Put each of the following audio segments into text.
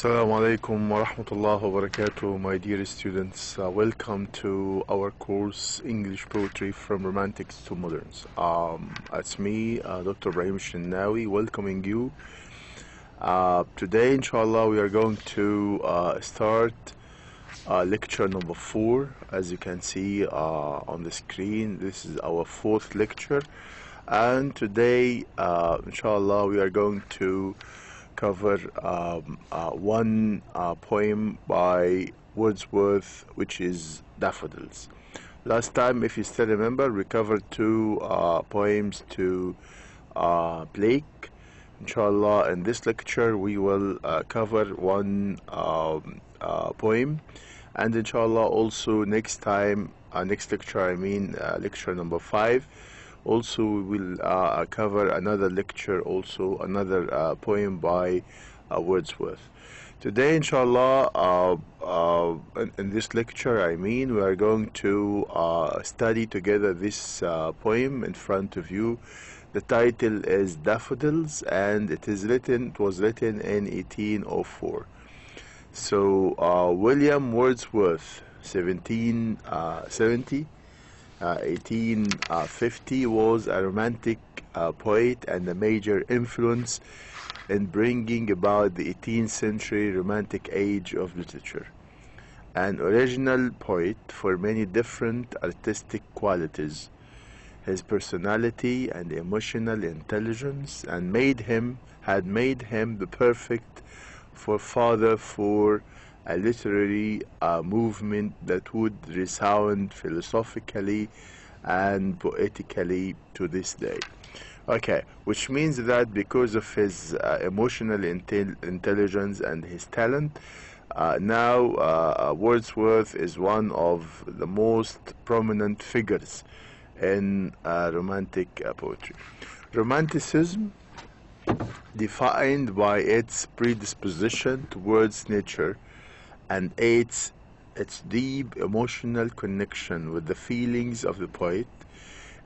Assalamu alaikum wa rahmatullahi wa barakatuh, my dear students. Welcome to our course English Poetry from Romantics to Moderns. It's me, Dr. Ibrahim Elshinnawy, welcoming you. Today, inshallah, we are going to start lecture number 4. As you can see on the screen, this is our 4th lecture. And today, inshallah, we are going to cover one poem by Wordsworth, which is Daffodils. Last time, if you still remember, we covered 2 poems to Blake. Inshallah, in this lecture we will cover one poem, and inshallah also next time, next lecture, I mean lecture number 5, also we will cover another lecture, also another poem by Wordsworth. Today, inshallah, in this lecture, I mean, we are going to study together this poem in front of you. The title is Daffodils, and it was written in 1804. So William Wordsworth, 1770 1850, was a romantic poet and a major influence in bringing about the 18th century romantic age of literature. An original poet for many different artistic qualities, his personality and emotional intelligence had made him the perfect forefather for a literary movement that would resound philosophically and poetically to this day. Okay, which means that because of his emotional intelligence and his talent, now Wordsworth is one of the most prominent figures in romantic poetry. Romanticism, defined by its predisposition towards nature and its deep emotional connection with the feelings of the poet,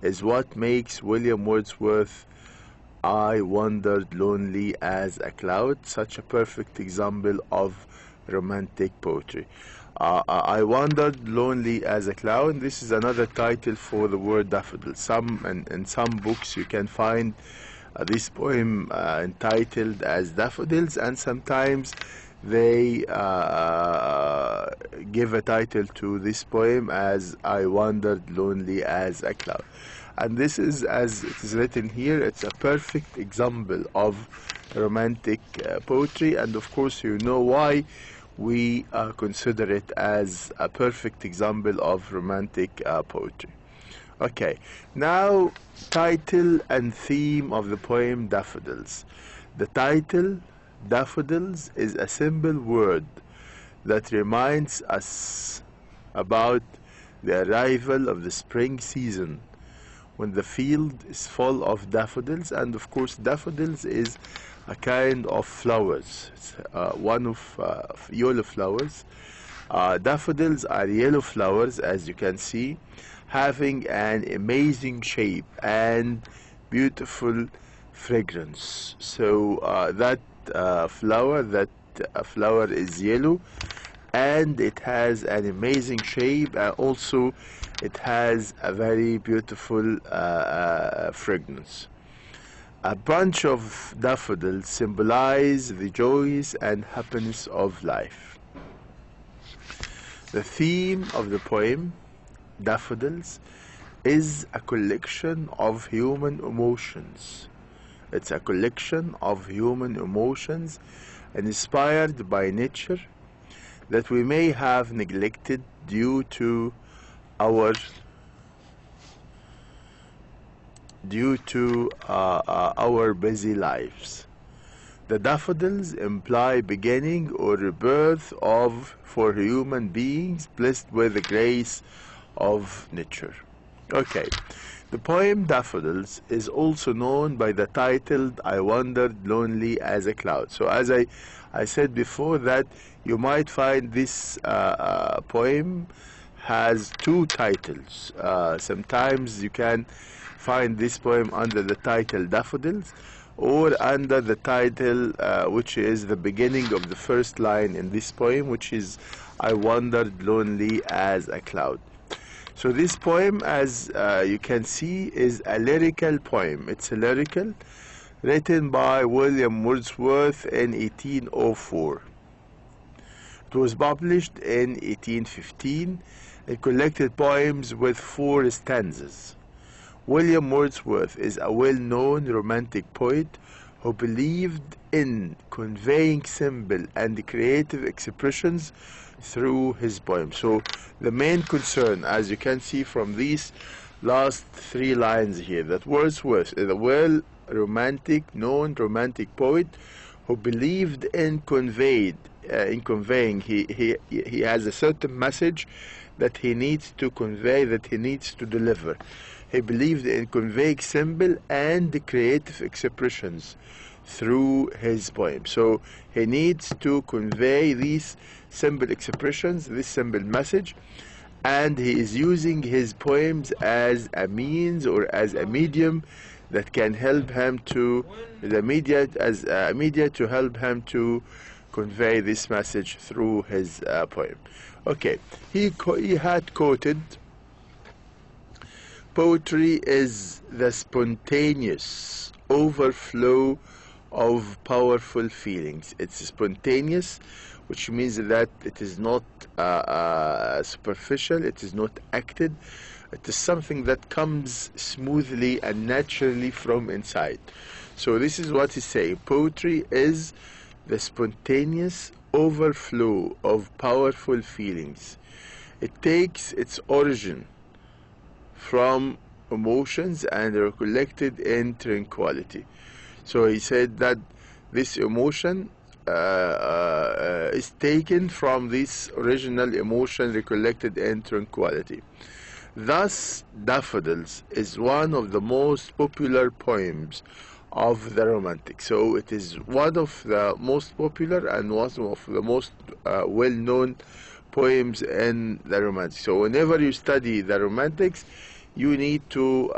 is what makes William Wordsworth "I wandered lonely as a cloud" such a perfect example of romantic poetry. I wandered lonely as a cloud. This is another title for the word daffodil. In some books you can find this poem entitled as Daffodils, and sometimes they give a title to this poem as I wandered lonely as a cloud. And this is, as it is written here, it's a perfect example of romantic poetry, and of course you know why we consider it as a perfect example of romantic poetry. Okay, now title and theme of the poem Daffodils. The title, Daffodils, is a simple word that reminds us about the arrival of the spring season, when the field is full of daffodils. And of course daffodils is a kind of flowers. It's one of yellow flowers. Daffodils are yellow flowers, as you can see, having an amazing shape and beautiful fragrance. So that flower is yellow, and it has an amazing shape, and also it has a very beautiful fragrance. A bunch of daffodils symbolize the joys and happiness of life. The theme of the poem, Daffodils, is a collection of human emotions. It's a collection of human emotions inspired by nature that we may have neglected due to our busy lives. The daffodils imply beginning or rebirth for human beings blessed with the grace of nature. Okay, the poem Daffodils is also known by the title I wandered lonely as a cloud. So as I said before, that you might find this poem has 2 titles. Sometimes you can find this poem under the title Daffodils, or under the title, which is the beginning of the first line in this poem, which is I wandered lonely as a cloud. So this poem, as you can see, is a lyrical poem. It's a lyrical written by William Wordsworth in 1804. It was published in 1815. It collected poems with 4 stanzas. William Wordsworth is a well-known romantic poet who believed in conveying simple and creative expressions through his poems. So the main concern, as you can see from these last 3 lines here, that Wordsworth is a known romantic poet who believed in conveying. He has a certain message that he needs to convey, that he needs to deliver. He believed in conveying simple and creative expressions through his poem. So he needs to convey these simple expressions, this simple message, and he is using his poems as a means or as a medium that can help him to, to help him to convey this message through his poem. Okay, he had quoted, poetry is the spontaneous overflow of powerful feelings. It's spontaneous, which means that it is not superficial, it is not acted, it is something that comes smoothly and naturally from inside. So this is what he's saying. Poetry is the spontaneous overflow of powerful feelings. It takes its origin from emotions and are collected in tranquility. So he said that this emotion is taken from this original emotion recollected in tranquility. Thus, Daffodils is one of the most popular poems of the Romantic. So it is one of the most popular and one of the most well-known poems in the Romantic. So whenever you study the Romantics, you need to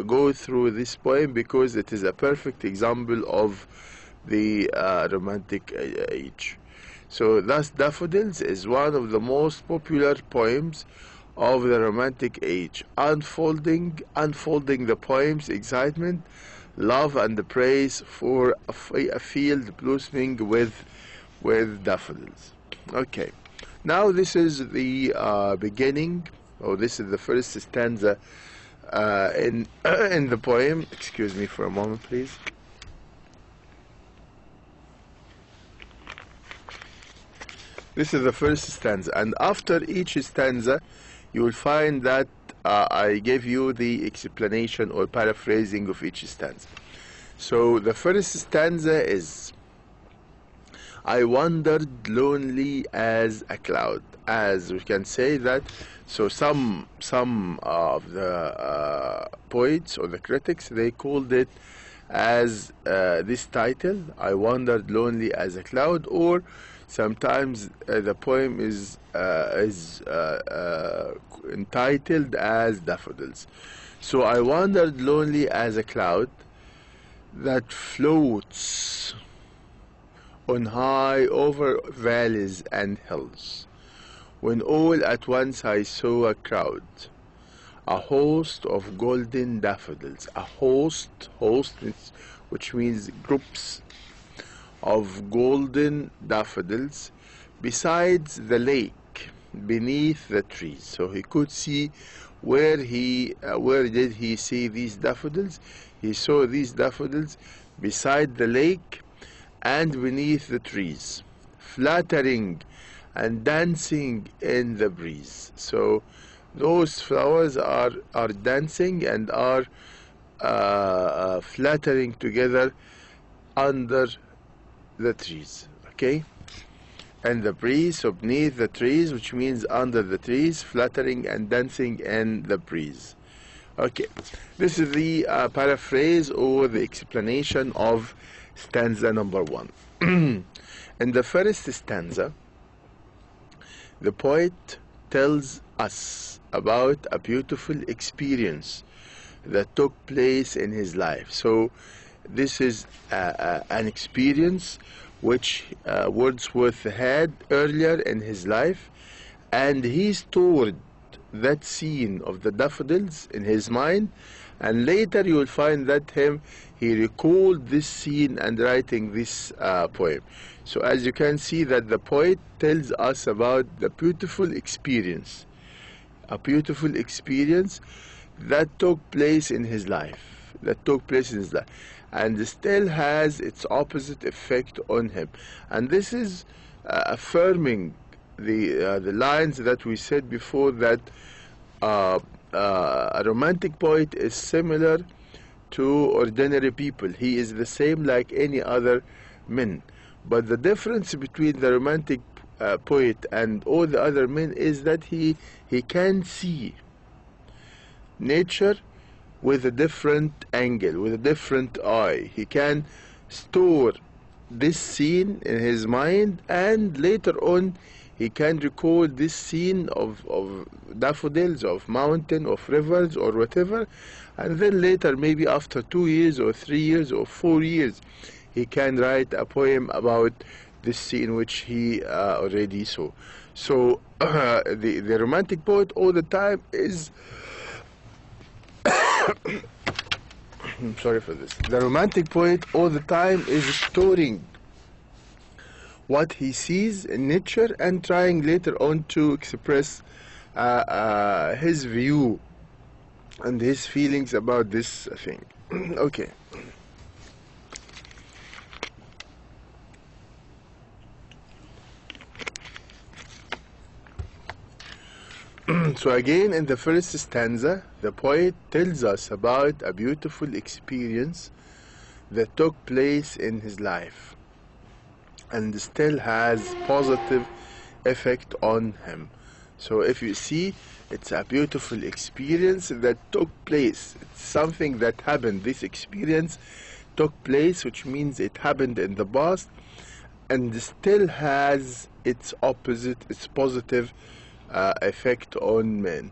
go through this poem because it is a perfect example of the Romantic age. So thus Daffodils is one of the most popular poems of the Romantic age, unfolding the poem's excitement, love and the praise for a field blossoming with daffodils. Okay, now this is the beginning, or this is the first stanza in the poem. Excuse me for a moment, please. This is the first stanza, and after each stanza you will find that I gave you the explanation or paraphrasing of each stanza. So the first stanza is, I wandered lonely as a cloud. As we can say that, so some of the poets or the critics, they called it as this title, I wandered lonely as a cloud, or sometimes the poem is entitled as Daffodils. So I wandered lonely as a cloud that floats on high over valleys and hills, when all at once I saw a crowd, a host of golden daffodils. A host which means groups of golden daffodils besides the lake, beneath the trees. So he could see where did he see these daffodils? He saw these daffodils beside the lake and beneath the trees, fluttering and dancing in the breeze. So those flowers are dancing and are fluttering together under the trees. Okay, and the breeze, so beneath the trees, which means under the trees, fluttering and dancing in the breeze. Okay, this is the paraphrase or the explanation of stanza number 1. In the first stanza, the poet tells us about a beautiful experience that took place in his life. So This is an experience which Wordsworth had earlier in his life, and he stored that scene of the daffodils in his mind, and later you will find that he recalled this scene and writing this poem. So as you can see that the poet tells us about the beautiful experience, a beautiful experience that took place in his life, and still has its opposite effect on him. And this is affirming the lines that we said before, that a romantic poet is similar to ordinary people. He is the same like any other men. But the difference between the romantic poet and all the other men is that he can see nature with a different angle, with a different eye. He can store this scene in his mind, and later on he can recall this scene of daffodils, of mountain, of rivers, or whatever, and then later, maybe after 2 years or 3 years or 4 years, he can write a poem about this scene which he already saw. So the romantic poet all the time is I'm sorry for this. The romantic poet all the time is storing what he sees in nature and trying later on to express his view and his feelings about this thing. Okay. So again, in the first stanza, the poet tells us about a beautiful experience that took place in his life and still has positive effect on him. So if you see, it's a beautiful experience that took place. It's something that happened. This experience took place, which means it happened in the past and still has its opposite, its positive effect on men.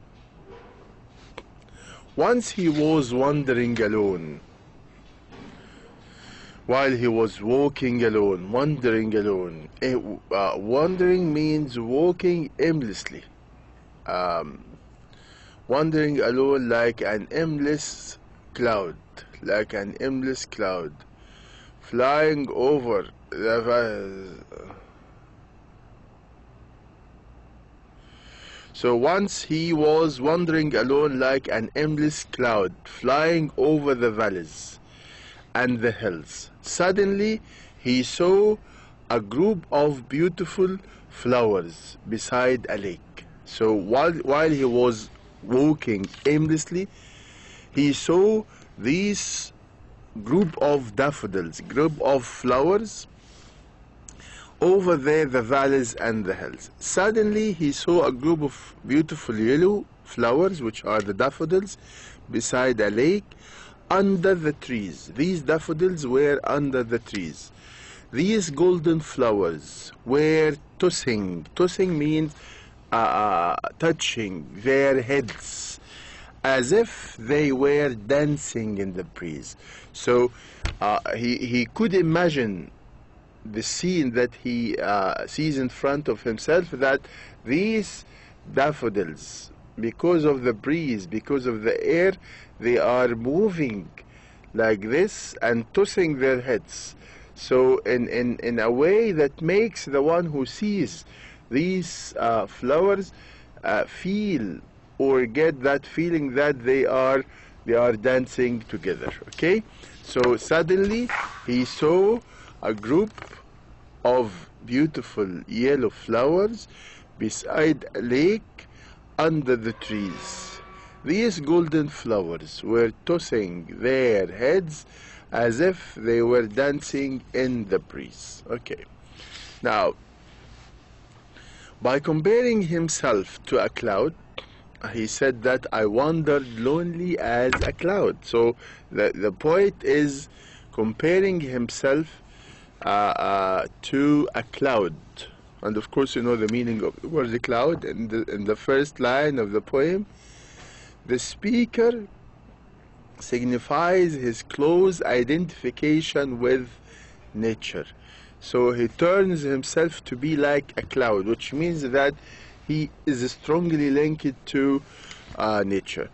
Once he was wandering alone, while he was walking alone, wandering alone. Wandering means walking aimlessly. Wandering alone like an aimless cloud, flying over the So once he was wandering alone like an aimless cloud, flying over the valleys and the hills. Suddenly he saw a group of beautiful flowers beside a lake. So while he was walking aimlessly, he saw this group of daffodils, group of flowers over there, the valleys and the hills. Suddenly he saw a group of beautiful yellow flowers, which are the daffodils, beside a lake, under the trees. These daffodils were under the trees. These golden flowers were tossing. Tossing means touching their heads, as if they were dancing in the breeze. So he could imagine the scene that he sees in front of himself, that these daffodils, because of the breeze, because of the air, they are moving like this and tossing their heads. So in a way that makes the one who sees these flowers feel or get that feeling that they are dancing together. Okay, so suddenly he saw a group of beautiful yellow flowers beside a lake under the trees. These golden flowers were tossing their heads as if they were dancing in the breeze. Okay, now by comparing himself to a cloud, he said that I wandered lonely as a cloud. So the poet is comparing himself to a cloud, and of course you know the meaning of the word cloud. In the first line of the poem, the speaker signifies his close identification with nature. So he turns himself to be like a cloud, which means that he is strongly linked to nature,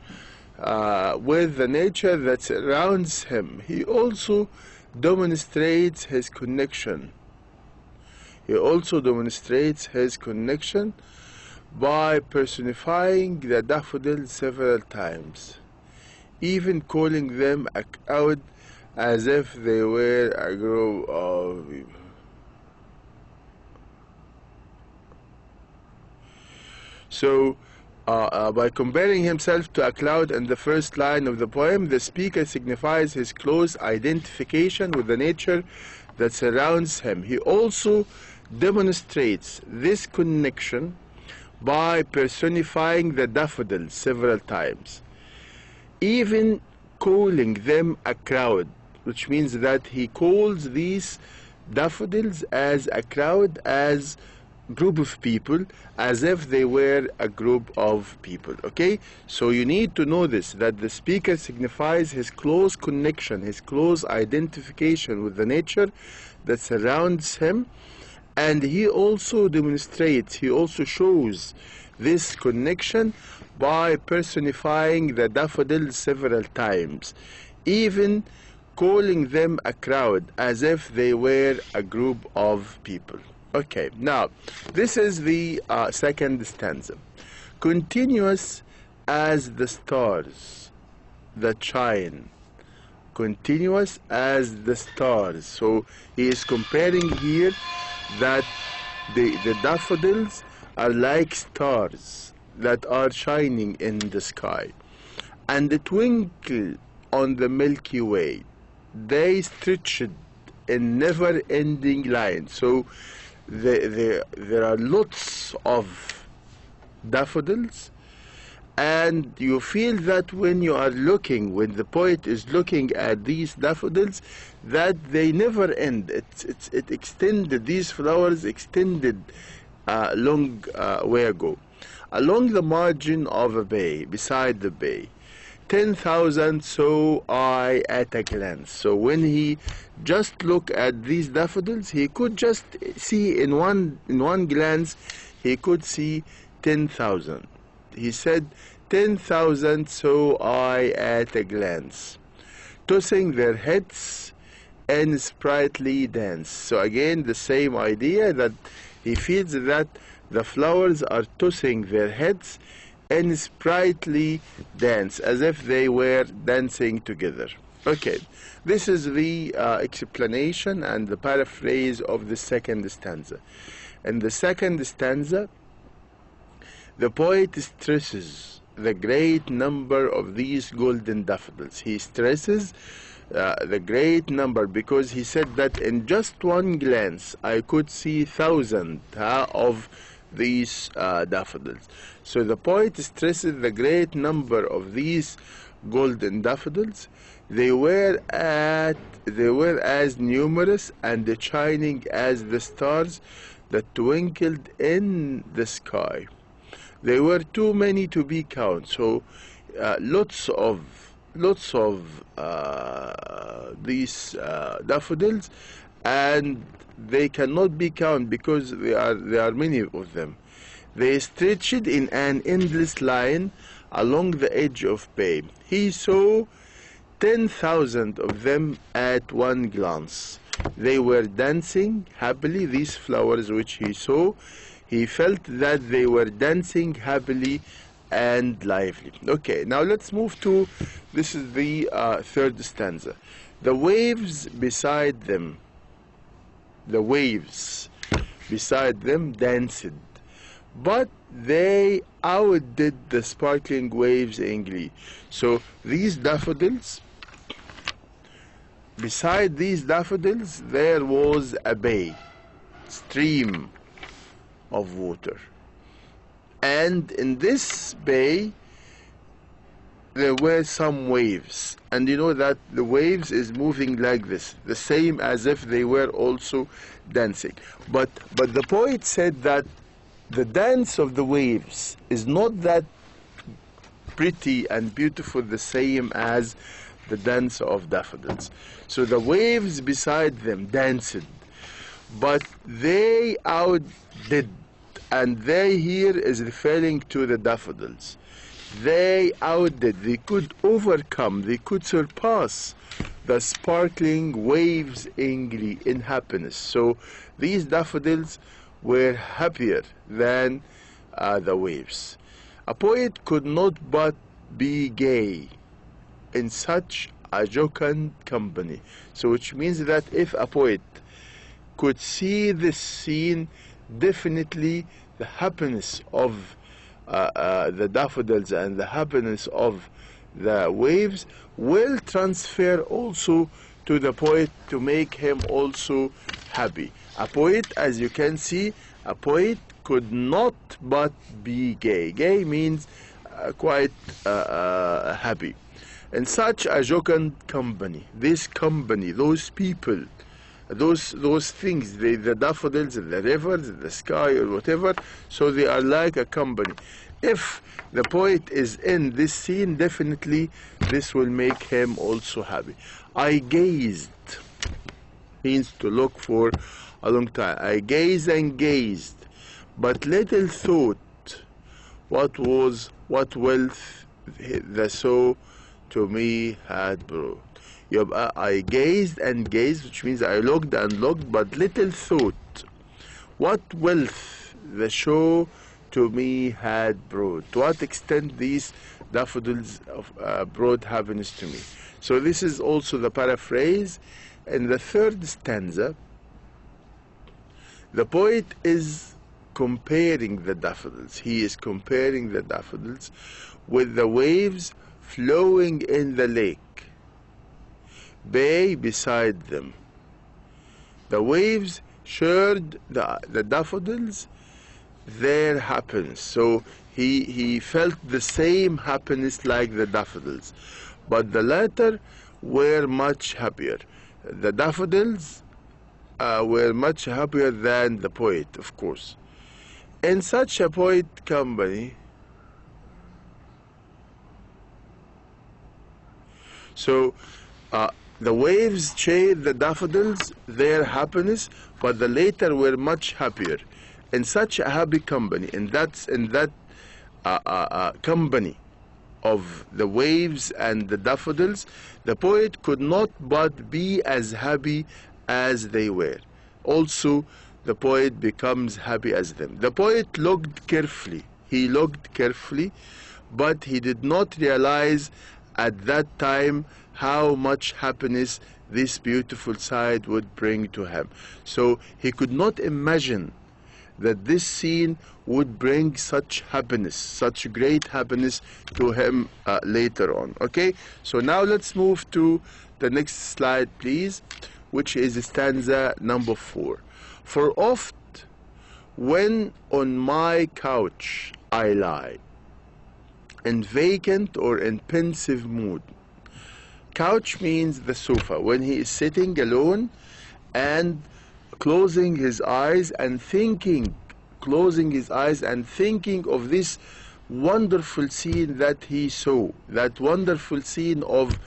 with the nature that surrounds him. He also demonstrates his connection. He also demonstrates his connection by personifying the daffodils several times, even calling them a cloud as if they were a group of people. So, by comparing himself to a cloud in the first line of the poem, the speaker signifies his close identification with the nature that surrounds him. He also demonstrates this connection by personifying the daffodils several times, even calling them a crowd, which means that he calls these daffodils as a crowd, as group of people, as if they were a group of people. Okay, so you need to know this, that the speaker signifies his close connection, his close identification with the nature that surrounds him, and he also demonstrates, he also shows this connection by personifying the daffodils several times, even calling them a crowd, as if they were a group of people. Okay, now this is the second stanza. Continuous as the stars that shine. Continuous as the stars. So he is comparing here that the daffodils are like stars that are shining in the sky, and the twinkle on the Milky Way. They stretched in never-ending lines. So there are lots of daffodils, and you feel that when you are looking, when the poet is looking at these daffodils, that they never end. It extended, these flowers extended long way ago. Along the margin of a bay, beside the bay, 10,000 saw I at a glance. So when he just looked at these daffodils, he could just see in one glance, he could see 10,000. He said, 10,000 saw I at a glance, tossing their heads in sprightly dance. So again, the same idea, that he feels that the flowers are tossing their heads in sprightly dance, as if they were dancing together. Okay, this is the explanation and the paraphrase of the second stanza. In the second stanza, the poet stresses the great number of these golden daffodils. He stresses the great number because he said that in just one glance I could see thousands of these daffodils. So the poet stresses the great number of these golden daffodils. They were as numerous and shining as the stars that twinkled in the sky. They were too many to be counted. So lots of these daffodils, and they cannot be counted because there are many of them. They stretched in an endless line along the edge of bay. He saw 10,000 of them at one glance. They were dancing happily, these flowers which he saw. He felt that they were dancing happily and lively. Okay, now let's move to, this is the third stanza. The waves beside them, the waves beside them danced, but they outdid the sparkling waves in glee. So these daffodils, beside these daffodils, there was a bay, stream of water. And in this bay, there were some waves. And you know that the waves is moving like this, the same as if they were also dancing. But the poet said that the dance of the waves is not that pretty and beautiful, the same as the dance of daffodils. So the waves beside them danced, but they outdid, and they here is referring to the daffodils. They outdid, they could overcome, they could surpass the sparkling waves in happiness. So these daffodils were happier than the waves. A poet could not but be gay in such a jocund company. So which means that if a poet could see this scene, definitely the happiness of the daffodils and the happiness of the waves will transfer also to the poet to make him also happy. A poet, as you can see, a poet could not but be gay. Gay means quite happy. In such a jocund company, this company, those people, those things, the daffodils, the rivers, the sky, or whatever, so they are like a company. If the poet is in this scene, definitely this will make him also happy. I gazed means to look for a long time. I gazed and gazed, but little thought what wealth the soul to me had brought. I gazed and gazed, which means I looked and looked, but little thought what wealth the show to me had brought. To what extent these daffodils brought happiness to me. So this is also the paraphrase. In the third stanza, the poet is comparing the daffodils. He is comparing the daffodils with the waves flowing in the lake, bay beside them. The waves shared the daffodils their happiness. So he felt the same happiness like the daffodils, but the latter were much happier. The daffodils were much happier than the poet, of course. In such a poet company, so the waves shared the daffodils their happiness, but the latter were much happier. In such a happy company, in that company of the waves and the daffodils, the poet could not but be as happy as they were. Also, the poet becomes happy as them. The poet looked carefully. He looked carefully, but he did not realize at that time how much happiness this beautiful sight would bring to him. So he could not imagine that this scene would bring such happiness, such great happiness to him later on. Okay, so now let's move to the next slide, please, which is stanza number 4. For oft when on my couch I lie, in vacant or in pensive mood. Couch means the sofa. When he is sitting alone and closing his eyes and thinking of this wonderful scene that he saw, that wonderful scene of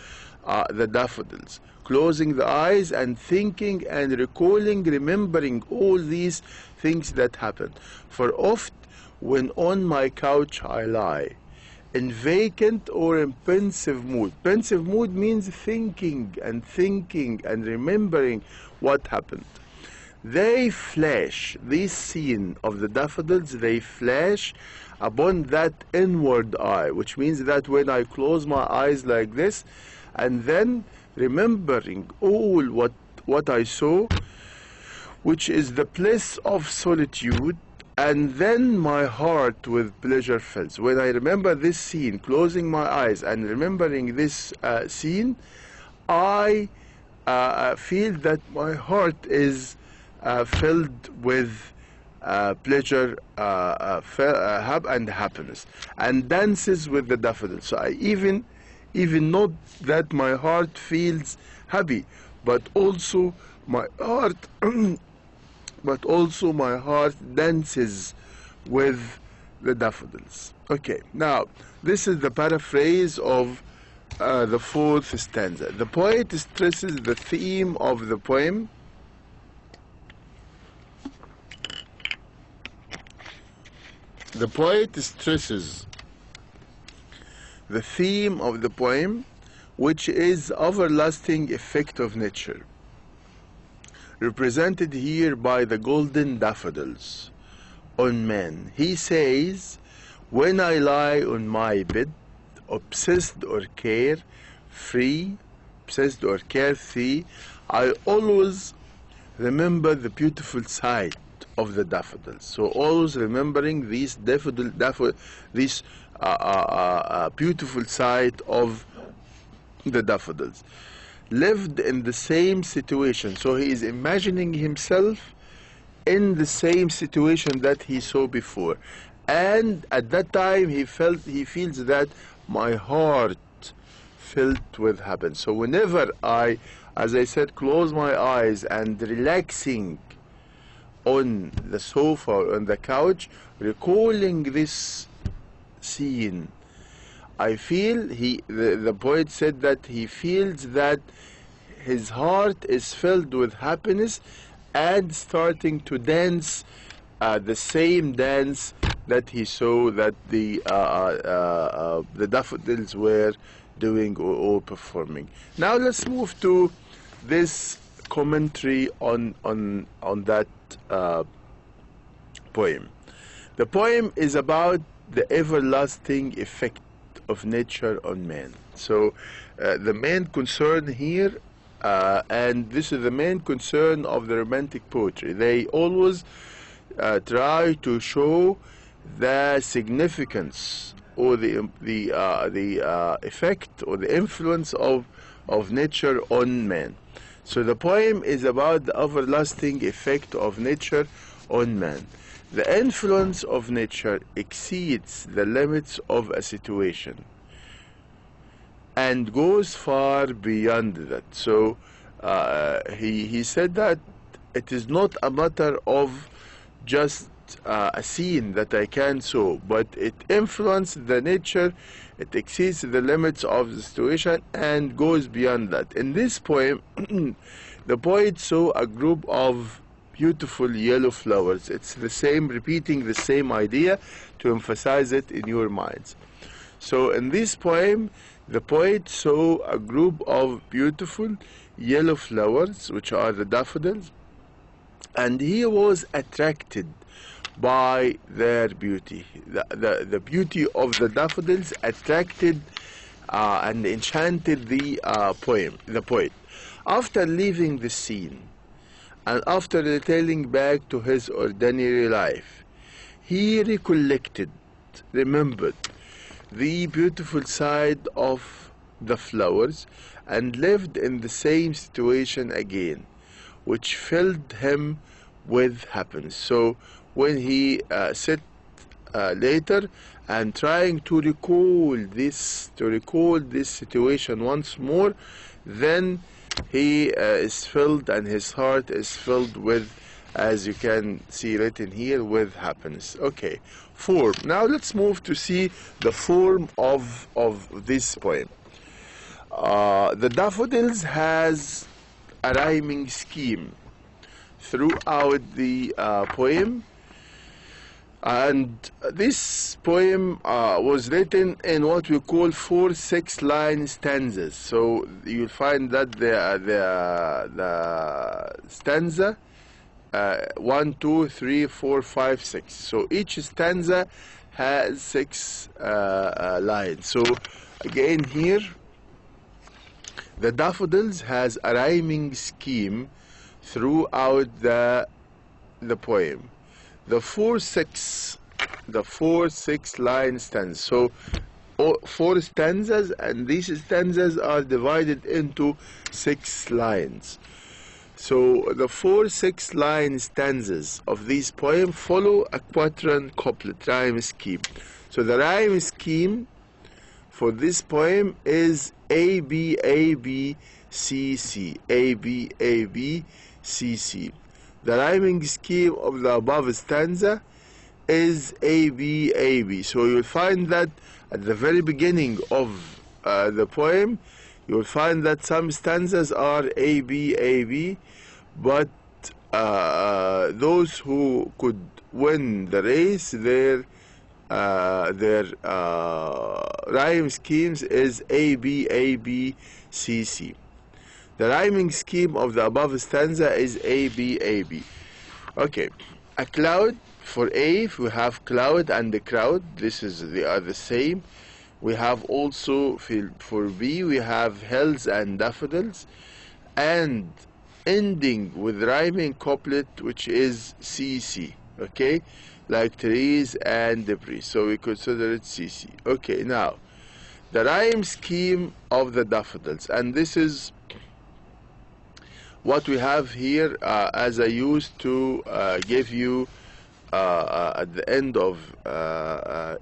the daffodils. Closing the eyes and thinking and recalling, remembering all these things that happened. For oft when on my couch I lie, in vacant or in pensive mood. Pensive mood means thinking and remembering what happened. They flash, this scene of the daffodils, they flash upon that inward eye, which means that when I close my eyes like this, and then remembering all what I saw, which is the bliss of solitude, and then my heart with pleasure fills. When I remember this scene, closing my eyes and remembering this scene, I feel that my heart is filled with pleasure and happiness, and dances with the daffodils. So I even not that my heart feels happy, but also my heart dances with the daffodils. Okay, now this is the paraphrase of the fourth stanza. The poet stresses the theme of the poem. The poet stresses the theme of the poem, which is everlasting effect of nature, represented here by the golden daffodils on man. He says, when I lie on my bed, obsessed or carefree, I always remember the beautiful sight of the daffodils. So always remembering these beautiful sight of the daffodils. Lived in the same situation. So he is imagining himself in the same situation that he saw before. And at that time he feels that my heart filled with happiness. So whenever I, as I said, close my eyes and relaxing on the sofa or on the couch, recalling this scene, I feel, the poet said that he feels that his heart is filled with happiness and starting to dance the same dance that he saw that the daffodils were doing or performing. Now let's move to this commentary on that poem. The poem is about the everlasting effect of nature on man. So the main concern here, and this is the main concern of the romantic poetry, they always try to show the significance or the effect or the influence of nature on man. So the poem is about the everlasting effect of nature on man. The influence of nature exceeds the limits of a situation and goes far beyond that. So he said that it is not a matter of just a scene that I can show, but it influences the nature, it exceeds the limits of the situation and goes beyond that. In this poem, the poet saw a group of beautiful yellow flowers. It's the same, repeating the same idea to emphasize it in your minds. So in this poem, the poet saw a group of beautiful yellow flowers, which are the daffodils, and he was attracted by their beauty. The beauty of the daffodils attracted and enchanted the poet. After leaving the scene and after returning back to his ordinary life, he remembered the beautiful side of the flowers and lived in the same situation again, which filled him with happiness. So when he sat later and trying to recall this situation once more, then he is filled and his heart is filled with, as you can see written here, with happiness. Okay, form. Now let's move to see the form of this poem. The daffodils has a rhyming scheme throughout the poem, and this poem was written in what we call 4 6-line stanzas. So you'll find that the stanza 1, 2, 3, 4, 5, 6. So each stanza has 6 lines. So again here, the daffodils has a rhyming scheme throughout the poem. The 4 6-line stanzas. So 4 stanzas, and these stanzas are divided into 6 lines. So the 4 6-line stanzas of this poem follow a quatrain couplet rhyme scheme. So the rhyme scheme for this poem is A B A B C C, A B A B C C. The rhyming scheme of the above stanza is A B A B. So you'll find that at the very beginning of the poem, you will find that some stanzas are A, B, but those who could win the race, their rhyme schemes is A, B, C. The rhyming scheme of the above stanza is A, B. Okay, a cloud. For A, we have cloud and the crowd. They are the same. We have also for B, we have hills and daffodils, and ending with rhyming couplet, which is CC. Okay, like trees and debris. So we consider it CC. Okay, now the rhyme scheme of the daffodils, and this is what we have here, as I used to give you at the end of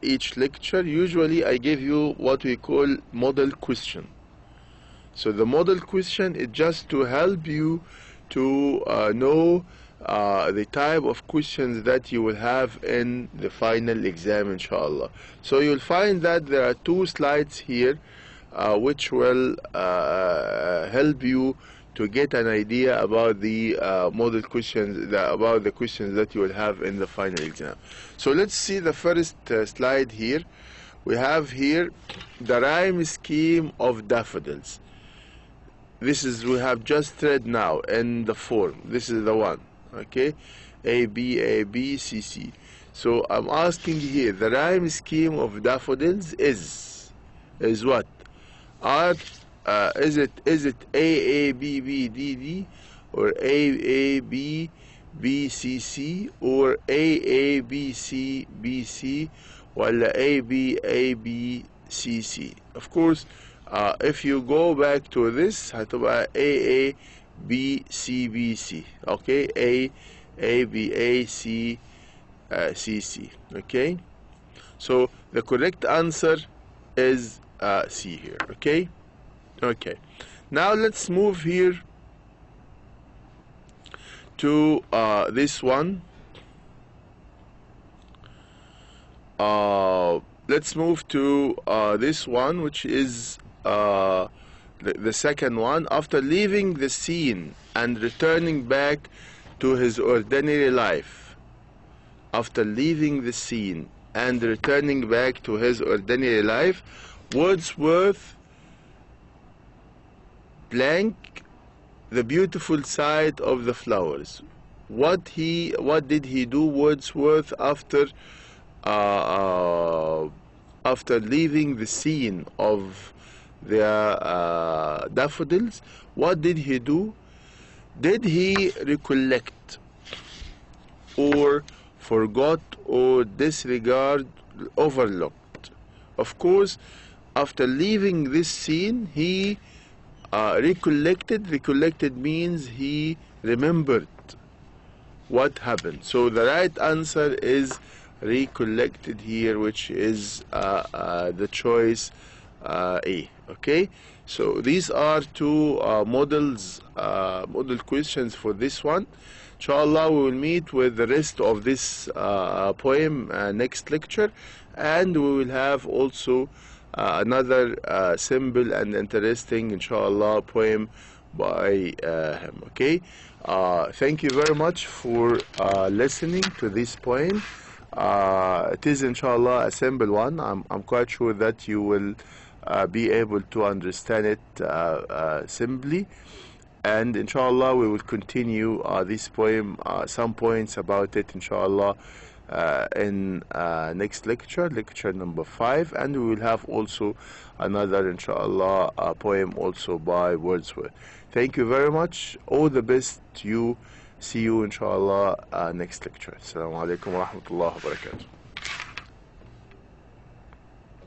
each lecture. Usually I give you what we call model question. So the model question is just to help you to know the type of questions that you will have in the final exam, inshallah. So you'll find that there are 2 slides here which will help you to get an idea about the model questions, about the questions that you will have in the final exam. So let's see the first slide here. We have here the rhyme scheme of daffodils. This is, we have just read now in the form. This is the one, okay? A, B, C. So I'm asking here, the rhyme scheme of daffodils is what? Is it A, B, D, or A, B, C, or A, B, C, or A, B, C? Of course, if you go back to this, هتبقى A, B, C. Okay, A, B, C, C. Okay, so the correct answer is C here. Okay, now let's move here to this one. Let's move to this one, which is the second one. After leaving the scene and returning back to his ordinary life. After leaving the scene and returning back to his ordinary life, Wordsworth blank the beautiful sight of the flowers. What did he do, Wordsworth, after leaving the scene of the daffodils? What did he do? Did he recollect or forgot or disregard, overlooked? Of course, after leaving this scene, he recollected. Recollected means he remembered what happened. So the right answer is recollected here, which is the choice A. Okay, so these are 2 model questions for this one. Inshallah, we will meet with the rest of this poem next lecture, and we will have also another simple and interesting, inshallah, poem by him. Okay, thank you very much for listening to this poem. It is, inshallah, a simple one. I'm quite sure that you will be able to understand it simply, and inshallah we will continue this poem, some points about it, inshallah, in next lecture number 5, and we will have also another, inshallah, poem also by Wordsworth. Thank you very much. All the best to you. See you, inshallah, next lecture. Assalamu alaikum wa rahmatullahi wa barakatuh.